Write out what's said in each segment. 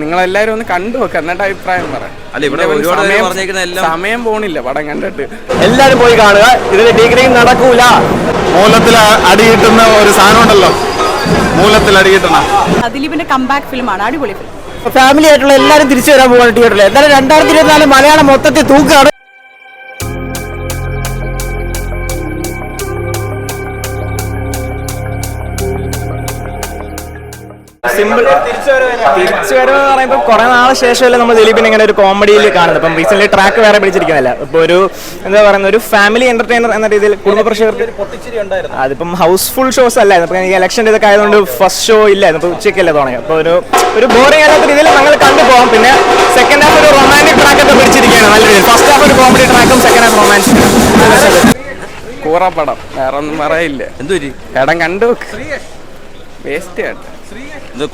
നിങ്ങളെല്ലാരും ഒന്ന് കണ്ടു നോക്ക്, എന്നിട്ട് അഭിപ്രായം പറയാം. സമയം പോണില്ല പടം കണ്ടിട്ട്. എല്ലാരും പോയി കാണുക. ഇതിന് ഡിഗ്രി നടക്കൂല. മൂലത്തിൽ അടികിട്ടുന്ന ഒരു സാധനം ഉണ്ടല്ലോ, മൂലത്തിൽ അടികിട്ടണ ദിലീപിന്റെ കംബാക്ക് ഫിലിമാണ്. അടിപൊളി ഫിലിം. ഫാമിലി ആയിട്ടുള്ള എല്ലാരും തിരിച്ചു വരാൻ പോവാണ് തിയേറ്ററിൽ. എന്തായാലും 2024 മലയാളം മൊത്തത്തിൽ തൂക്കാണ്. സിമ്പിൾ തിരിച്ചുവരവ് പറയുമ്പോൾ കുറെ നാളെ ശേഷമല്ലേ നമ്മൾ ദിലീപിനെ ഇങ്ങനെ ഒരു കോമഡിയിൽ കാണുന്നത്. ഇപ്പം റീസെന്റ് ട്രാക്ക് വേറെ പിടിച്ചിരിക്കുന്നില്ല. ഇപ്പോൾ ഒരു എന്താ പറയുന്ന ഒരു ഫാമിലി എന്റർടൈനർ എന്ന രീതിയിൽ കുടുംബ പ്രേക്ഷകർക്ക് അതിപ്പം ഹൗസ്ഫുൾ ഷോസ് അല്ലായിരുന്നു. ഇപ്പം ഇലക്ഷൻ ഇതൊക്കെ ആയതുകൊണ്ട് ഫസ്റ്റ് ഷോ ഇല്ലായിരുന്നു. ഇപ്പോൾ ഉച്ചയ്ക്കല്ലേ തുടങ്ങി. അപ്പോൾ ഒരു ബോറിംഗ് അല്ലാത്ത രീതിയിൽ ഞങ്ങൾ കണ്ടുപോകാം. പിന്നെ സെക്കൻഡ് ഹാഫ് ഒരു റൊമാൻറ്റിക് ട്രാക്ക് ഒക്കെ പിടിച്ചിരിക്കുകയാണ് നല്ല രീതിയിൽ. ഫസ്റ്റ് ഹാഫ് ഒരു കോമഡി ട്രാക്കും സെക്കൻഡ് ഹാഫ് റൊമാൻസ്. കൂറ പടം, വേറെ ഒന്നും പറയില്ല. എന്തു പടം കണ്ടു വേസ്റ്റ് ആയിട്ട്.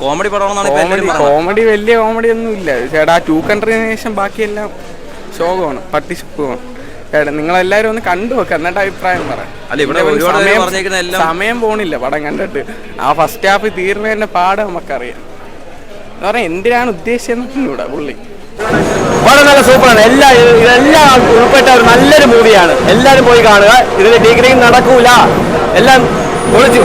കോമഡി വലിയ കോമഡി ഒന്നും ഇല്ല ചേട്ടാ. 2 കൺട്രീന് ശേഷം ബാക്കിയെല്ലാം ശോകമാണ്, പട്ടിശുക്കുമാണ് ചേട്ടാ. നിങ്ങളെല്ലാരും ഒന്ന് കണ്ടു നോക്ക്, എന്നിട്ട് അഭിപ്രായം പറയാം. സമയം പോണില്ല പടം കണ്ടിട്ട്. ആ ഫസ്റ്റ് ഹാഫ് തീർന്നതിന്റെ പാട് നമുക്കറിയാം. എന്ന് പറഞ്ഞാൽ എന്തിനാണ് ഉദ്ദേശിച്ചെന്നില്ല പുള്ളി. വളരെ നല്ല സൂപ്പറാണ്. ഇതെല്ലാം ഉൾപ്പെട്ട ഒരു നല്ലൊരു മൂവിയാണ്. എല്ലാരും പോയി കാണുക. ഇതിന് ഡിഗ്രി നടക്കൂല. എല്ലാം പൊളിച്ചു.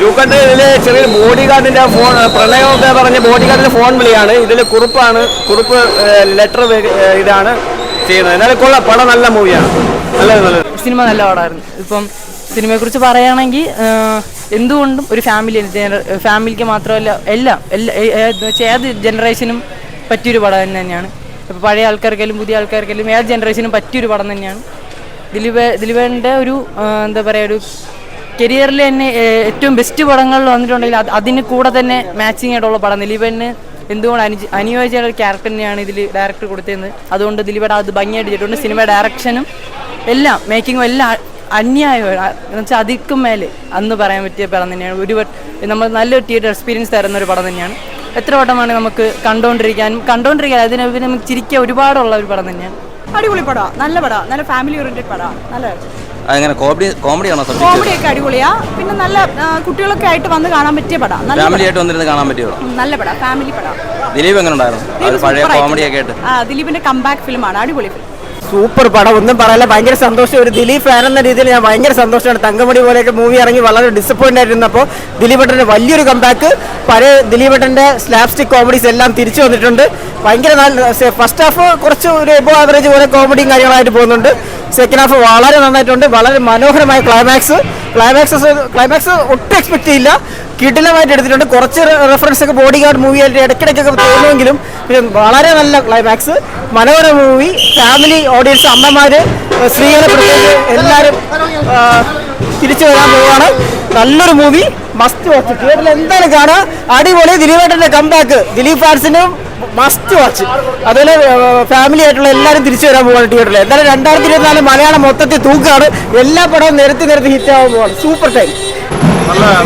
ചൂക്കട്ട് ഇതില് ചെറിയൊരു ബോഡി ഗാർഡിന്റെ ഫോൺ പ്രണയമൊക്കെ പറഞ്ഞ ബോഡി ഗാർഡിന്റെ ഫോൺ വിളിയാണ്. ഇതിൽ കുറിപ്പ് ലെറ്റർ ഇതാണ് ചെയ്യുന്നത്. എന്നാലും കൊള്ളാം, പടം നല്ല മൂവിയാണ്. നല്ലത് സിനിമ നല്ല പടമായിരുന്നു. ഇപ്പം സിനിമയെ കുറിച്ച് പറയുകയാണെങ്കിൽ എന്തുകൊണ്ടും ഒരു ഫാമിലിക്ക് മാത്രമല്ല ഏത് ജനറേഷനും പറ്റിയൊരു പടം തന്നെയാണ്. ഇപ്പോൾ പഴയ ആൾക്കാർക്കായാലും പുതിയ ആൾക്കാർക്കായാലും ഏത് ജനറേഷനും പറ്റിയൊരു പടം തന്നെയാണ്. ദിലീപിൻ്റെ ഒരു എന്താ പറയുക, ഒരു കരിയറിൽ തന്നെ ഏറ്റവും ബെസ്റ്റ് പടങ്ങളിൽ വന്നിട്ടുണ്ടെങ്കിൽ അതിന് കൂടെ തന്നെ മാച്ചിങ് ആയിട്ടുള്ള പടം. ദിലീപിന് എന്തുകൊണ്ട് അനുയോജ്യമായ ഒരു ക്യാരക്ടർ തന്നെയാണ് ഇതിൽ ഡയറക്ടർ കൊടുത്തിരുന്നത്. അതുകൊണ്ട് ദിലീപയുടെ അത് ഭംഗിയായിട്ട് ചെയ്തിട്ടുണ്ട്. സിനിമ ഡയറക്ഷനും എല്ലാം മേക്കിങ്ങും എല്ലാം അന്യായമാണ് എന്ന് വെച്ചാൽ അതിക്കും മേലെ അന്ന് പറയാൻ പറ്റിയ പടം തന്നെയാണ്. നമ്മൾ നല്ലൊരു തിയേറ്റർ എക്സ്പീരിയൻസ് തരുന്ന ഒരു പടം തന്നെയാണ്. എത്ര വട്ടമാണ് നമുക്ക് കണ്ടുകൊണ്ടിരിക്കാൻ അതിന് നമുക്ക് ചിരിക്കാൻ ഒരുപാടുള്ള ഒരു പടം തന്നെയാണ്. അടിപൊളി പടമാണ്, നല്ല പടമാണ്, നല്ല ഫാമിലി ഓറിയന്റഡ് പടമാണ്. നല്ല കോമഡിയാണോ? കോമഡിയൊക്കെ അടിപൊളിയാ. പിന്നെ നല്ല കുട്ടികളൊക്കെ ആയിട്ട് വന്ന് കാണാൻ പറ്റിയ പടം. ഫാമിലി ആയിട്ട് വന്നിരുന്ന് കാണാൻ പറ്റിയ നല്ല പടം, ഫാമിലി പടം. ദിലീപ് എങ്ങനെ ഉണ്ടായിരുന്നു? പഴയ കോമഡിയൊക്കെ ആയിട്ട് ദിലീപിന്റെ കംബാക്ക് ഫിലിമാണ്. അടിപൊളി ഫിലിം. സൂപ്പർ പടം, ഒന്നും പറയല്ല. ഭയങ്കര സന്തോഷം. ഒരു ദിലീപ് ഫാൻ എന്ന രീതിയിൽ ഞാൻ ഭയങ്കര സന്തോഷമാണ്. തങ്കമണി പോലെയൊക്കെ മൂവി ഇറങ്ങി വളരെ ഡിസപ്പോയിന്റ് ആയിരുന്നപ്പോൾ ദിലീപേട്ടൻ്റെ വലിയൊരു കംബാക്ക്. പഴയ ദിലീപേട്ടൻ്റെ സ്ലാപ്സ്റ്റിക് കോമഡീസ് എല്ലാം തിരിച്ചു വന്നിട്ടുണ്ട്. ഭയങ്കര ഫസ്റ്റ് ഹാഫ് കുറച്ച് ഒരു എബോ ആവറേജ് പോലെ കോമഡിയും കാര്യങ്ങളായിട്ട് പോകുന്നുണ്ട്. സെക്കൻഡ് ഹാഫ് വളരെ നന്നായിട്ടുണ്ട്. വളരെ മനോഹരമായ ക്ലൈമാക്സ് ഒട്ടും എക്സ്പെക്ട് ചെയ്യില്ല. കിടിലമായിട്ട് എടുത്തിട്ടുണ്ട്. കുറച്ച് റെഫറൻസ് ഒക്കെ ബോഡി ഗാർഡ് മൂവിയായിട്ട് ഇടയ്ക്കിടയ്ക്കൊക്കെ തോന്നുമെങ്കിലും വളരെ നല്ല ക്ലൈമാക്സ്. മനോഹര മൂവി. ഫാമിലി ഓഡിയൻസ്, അമ്മമാര്, സ്ത്രീകളെ പ്രത്യേകിച്ച് എല്ലാവരും തിരിച്ചു വരാൻ പോവുകയാണ്. നല്ലൊരു മൂവി, മസ്റ്റ് വാച്ച്. തിയേറ്ററിൽ എന്തായാലും കാണാം. അടിപൊളി. ദിലീപേട്ടൻ്റെ കംബാക്ക് ദിലീപ് ഫാൻസിനും മസ്റ്റ് വാച്ച്. അതുപോലെ ഫാമിലി ആയിട്ടുള്ള എല്ലാവരും തിരിച്ചു വരാൻ പോവാണ് തിയേറ്ററിൽ. എന്തായാലും 2024 മലയാളം മൊത്തത്തിൽ തൂക്കാണ്. എല്ലാ പടവും നിരത്തി ഹിറ്റ് ആവാൻ പോവാണ്. Super time.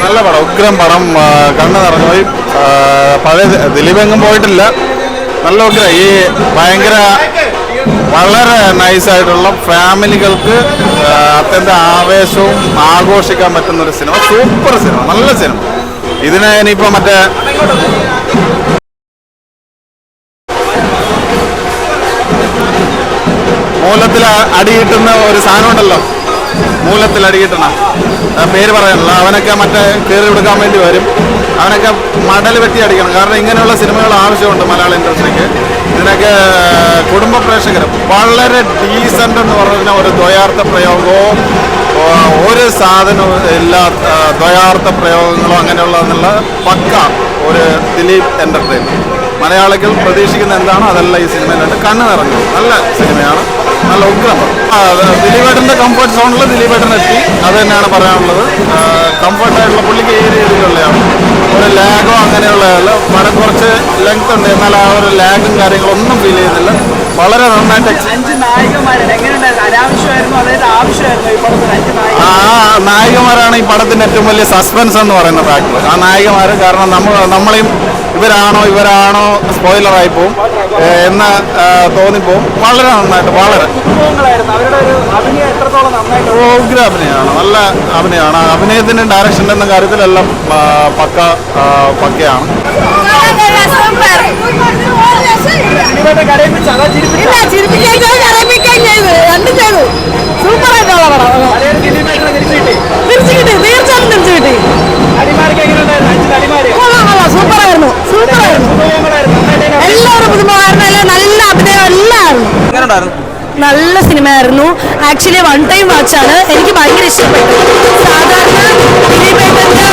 നല്ല പടം, ഉഗ്രം പടം. കണ്ണു നിറഞ്ഞു പോയി. പഴയ ദിലീപെങ്ങും പോയിട്ടില്ല. നല്ല ഉഗ്രം. ഈ ഭയങ്കര വളരെ നൈസായിട്ടുള്ള ഫാമിലികൾക്ക് അത്യന്ത ആവേശവും ആഘോഷിക്കാൻ പറ്റുന്ന ഒരു സിനിമ. സൂപ്പർ സിനിമ, നല്ല സിനിമ. ഇതിനെ ഇനിയിപ്പോൾ മറ്റേ മൂലത്തിൽ അടികിട്ടുന്ന ഒരു സാധനം ഉണ്ടല്ലോ, മൂലത്തിൽ അടികിട്ടണ പേര് പറയാനുള്ള അവനൊക്കെ മറ്റേ കയറി കൊടുക്കാൻ വേണ്ടി വരും. അവനൊക്കെ മടൽ വെട്ടി അടിക്കണം. കാരണം ഇങ്ങനെയുള്ള സിനിമകൾ ആവശ്യമുണ്ട് മലയാള ഇൻഡസ്ട്രിക്ക്. ഇതിനൊക്കെ കുടുംബ പ്രേക്ഷകർ വളരെ ഡീസൻ്റ് എന്ന് പറഞ്ഞ ഒരു ദ്വയാർത്ഥ പ്രയോഗവും ഒരു സാധനവും ഇല്ലാത്ത ദ്വയാർത്ഥ പ്രയോഗങ്ങളോ അങ്ങനെയുള്ളതെന്നുള്ള പക്ക ഒരു ദിലീപ് എൻ്റർടൈൻമെൻറ്റ്. മലയാളികൾ പ്രതീക്ഷിക്കുന്ന എന്താണോ അതെല്ലാം ഈ സിനിമയിലുണ്ട്. കണ്ണ് നിറഞ്ഞു. നല്ല സിനിമയാണ്, നല്ല ഉഗ്രം. ദിലീപേട്ടൻ്റെ കംഫർട്ട് സോണിൽ ദിലീപേട്ടൻ എത്തി. അത് തന്നെയാണ് പറയാനുള്ളത്. കംഫർട്ടായിട്ടുള്ള പുള്ളിക്ക് ഈ രീതിയിലുള്ളതാണ്. ഒരു ലാഗോ അങ്ങനെയുള്ളതല്ല. പടം കുറച്ച് ലെങ്ത് ഉണ്ട്, എന്നാൽ ആ ഒരു ലാഗും കാര്യങ്ങളൊന്നും ഫീൽ ചെയ്യുന്നില്ല. വളരെ നന്നായിട്ട് ആ നായികമാരാണ് ഈ പടത്തിൻ്റെ ഏറ്റവും വലിയ സസ്പെൻസ് എന്ന് പറയുന്ന ഫാക്ടർ. ആ നായികമാർ കാരണം നമ്മളെയും ഇവരാണോ സ്പോയിലറായി പോവും എന്ന് തോന്നിപ്പോവും. വളരെ നന്നായിട്ട്, വളരെ ഉഗ്ര അഭിനയമാണ്, നല്ല അഭിനയമാണ്. അഭിനയത്തിൻ്റെ ഡയറക്ഷൻ്റെ എന്ന കാര്യത്തിലെല്ലാം പക്കയാണ്. സൂപ്പർ. ഇല്ല, ചിരിപ്പിക്കുകയും ചെയ്തു, കരയിപ്പിക്കുകയും ചെയ്തു, രണ്ടും ചെയ്തു. സൂപ്പർ ആയിട്ടുള്ള പടം. തിരിച്ചു കിട്ടി, തീർച്ചയായിട്ടും തിരിച്ചു കിട്ടി. കൊള്ളാം, സൂപ്പർ ആയിരുന്നു, സൂപ്പർ ആയിരുന്നു. എല്ലാവരും പുതുമുഖമായിരുന്നു, നല്ല അഭിനയം എല്ലായിരുന്നു. നല്ല സിനിമയായിരുന്നു. ആക്ച്വലി വൺ ടൈം വാച്ചാണ്. എനിക്ക് ഭയങ്കര ഇഷ്ടപ്പെട്ടു. സാധാരണ ദിലീപേട്ടൻ്റെ